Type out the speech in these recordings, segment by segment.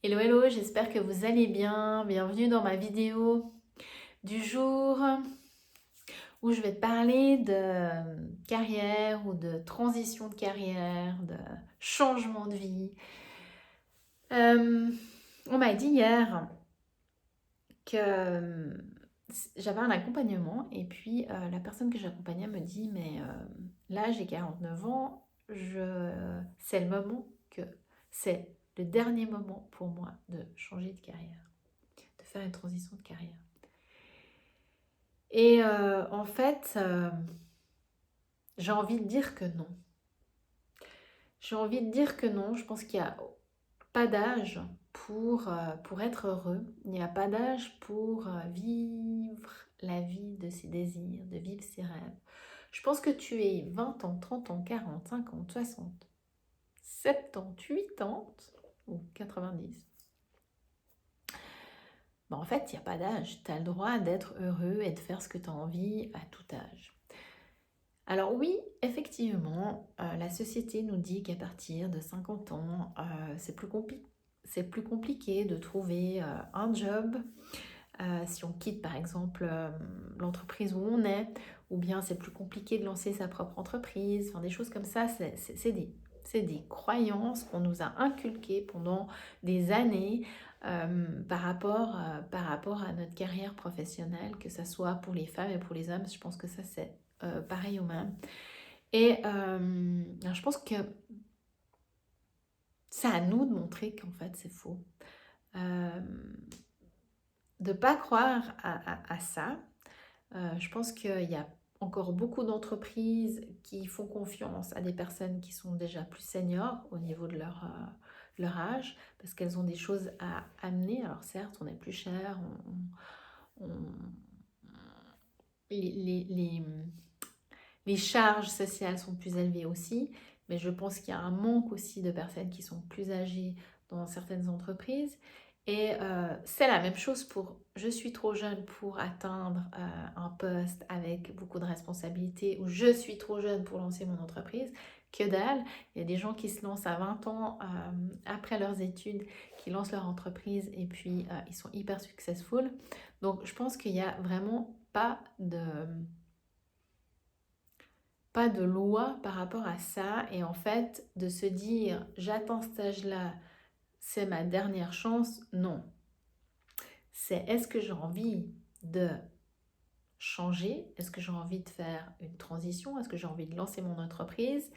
Hello, hello, j'espère que vous allez bien. Bienvenue dans ma vidéo du jour où je vais te parler de carrière ou de transition de carrière, de changement de vie. On m'a dit hier que j'avais un accompagnement et puis la personne que j'accompagnais me dit mais là j'ai 49 ans, c'est le moment que c'est le dernier moment pour moi de changer de carrière, de faire une transition de carrière. Et en fait, j'ai envie de dire que non. J'ai envie de dire que non. Je pense qu'il n'y a pas d'âge pour être heureux. Il n'y a pas d'âge pour vivre la vie de ses désirs, de vivre ses rêves. Je pense que tu aies 20 ans, 30 ans, 40, 50, 60, 70, 80 ou 90. Ben en fait, il n'y a pas d'âge. Tu as le droit d'être heureux et de faire ce que tu as envie à tout âge. Alors oui, effectivement, la société nous dit qu'à partir de 50 ans, c'est plus compliqué de trouver un job. Si on quitte par exemple l'entreprise où on est, ou bien c'est plus compliqué de lancer sa propre entreprise, enfin, des choses comme ça, c'est des croyances qu'on nous a inculquées pendant des années par rapport à notre carrière professionnelle, que ce soit pour les femmes et pour les hommes. Je pense que ça c'est pareil au même. Et je pense que c'est à nous de montrer qu'en fait c'est faux. De ne pas croire à ça. Je pense qu'il y a encore beaucoup d'entreprises qui font confiance à des personnes qui sont déjà plus seniors au niveau de leur âge, parce qu'elles ont des choses à amener. Alors certes, on est plus cher, les, les charges sociales sont plus élevées aussi, mais je pense qu'il y a un manque aussi de personnes qui sont plus âgées dans certaines entreprises. Et c'est la même chose pour je suis trop jeune pour atteindre un poste avec beaucoup de responsabilités, ou je suis trop jeune pour lancer mon entreprise. Que dalle, il y a des gens qui se lancent à 20 ans après leurs études, qui lancent leur entreprise et puis ils sont hyper successful. Donc je pense qu'il n'y a vraiment pas de loi par rapport à ça. Et en fait, de se dire j'atteins cet âge-là, c'est ma dernière chance, non. C'est est-ce que j'ai envie de changer? Est-ce que j'ai envie de faire une transition? Est-ce que j'ai envie de lancer mon entreprise?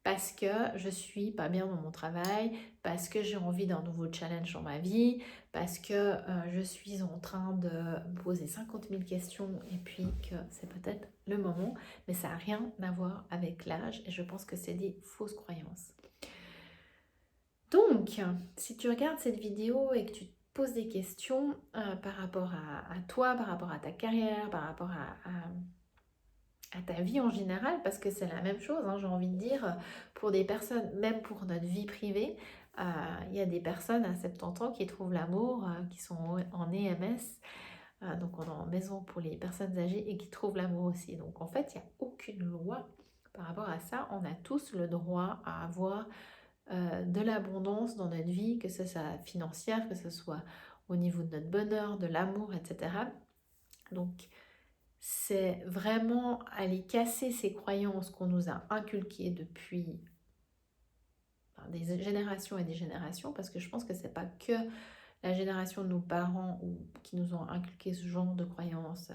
Parce que je suis pas bien dans mon travail, parce que j'ai envie d'un nouveau challenge dans ma vie, parce que je suis en train de me poser 50 000 questions et puis que c'est peut-être le moment, mais ça n'a rien à voir avec l'âge et je pense que c'est des fausses croyances. Donc, si tu regardes cette vidéo et que tu te poses des questions par rapport à toi, par rapport à ta carrière, par rapport à ta vie en général, parce que c'est la même chose, hein, j'ai envie de dire, pour des personnes, même pour notre vie privée, il y a des personnes à 70 ans qui trouvent l'amour, qui sont en EMS, donc en maison pour les personnes âgées, et qui trouvent l'amour aussi. Donc en fait, il n'y a aucune loi par rapport à ça. On a tous le droit à avoir de l'abondance dans notre vie, que ce soit financière, que ce soit au niveau de notre bonheur, de l'amour, etc. Donc, c'est vraiment aller casser ces croyances qu'on nous a inculquées depuis des générations et des générations, parce que je pense que c'est pas que la génération de nos parents ou qui nous ont inculqué ce genre de croyances,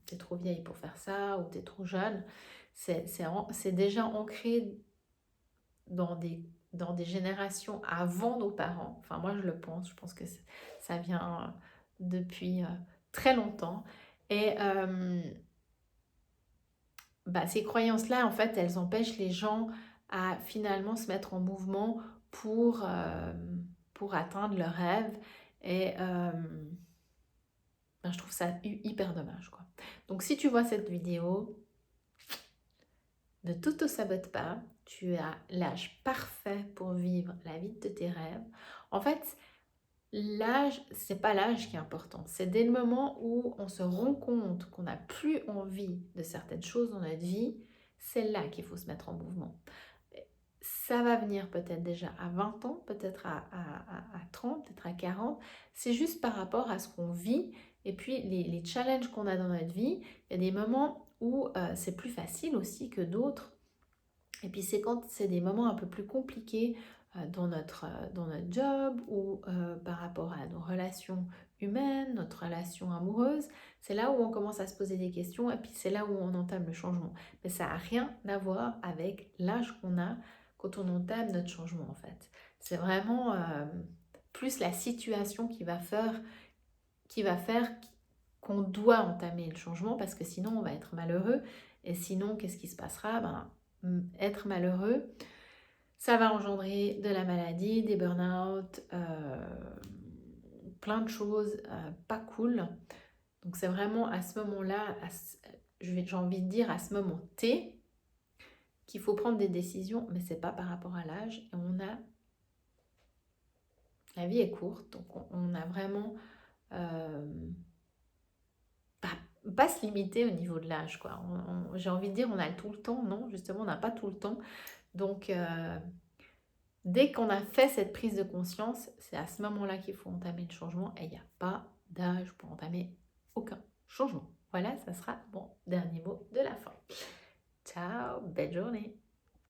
t'es trop vieille pour faire ça ou t'es trop jeune, c'est déjà ancré dans des générations avant nos parents. Enfin, moi, je pense que ça vient depuis très longtemps. Et ces croyances-là, en fait, elles empêchent les gens à finalement se mettre en mouvement pour atteindre leurs rêves. Et je trouve ça hyper dommage, quoi. Donc, si tu vois cette vidéo, ne t'auto-sabote pas. Tu as l'âge parfait pour vivre la vie de tes rêves. En fait, l'âge, c'est pas l'âge qui est important. C'est dès le moment où on se rend compte qu'on n'a plus envie de certaines choses dans notre vie, c'est là qu'il faut se mettre en mouvement. Ça va venir peut-être déjà à 20 ans, peut-être à 30, peut-être à 40, c'est juste par rapport à ce qu'on vit et puis les challenges qu'on a dans notre vie. Il y a des moments où c'est plus facile aussi que d'autres. Et puis c'est quand c'est des moments un peu plus compliqués dans notre job ou par rapport à nos relations humaines, notre relation amoureuse, c'est là où on commence à se poser des questions et puis c'est là où on entame le changement. Mais ça n'a rien à voir avec l'âge qu'on a quand on entame notre changement en fait. C'est vraiment plus la situation qui va faire qu'on doit entamer le changement parce que sinon on va être malheureux. Et sinon, qu'est-ce qui se passera? Être malheureux, ça va engendrer de la maladie, des burn-out, plein de choses pas cool. Donc c'est vraiment à ce moment-là, j'ai envie de dire à ce moment T, qu'il faut prendre des décisions, mais c'est pas par rapport à l'âge. Et la vie est courte, donc on a vraiment pas se limiter au niveau de l'âge, quoi. J'ai envie de dire, on a tout le temps, non, justement, on n'a pas tout le temps. Donc, dès qu'on a fait cette prise de conscience, c'est à ce moment-là qu'il faut entamer le changement et il n'y a pas d'âge pour entamer aucun changement. Voilà, ça sera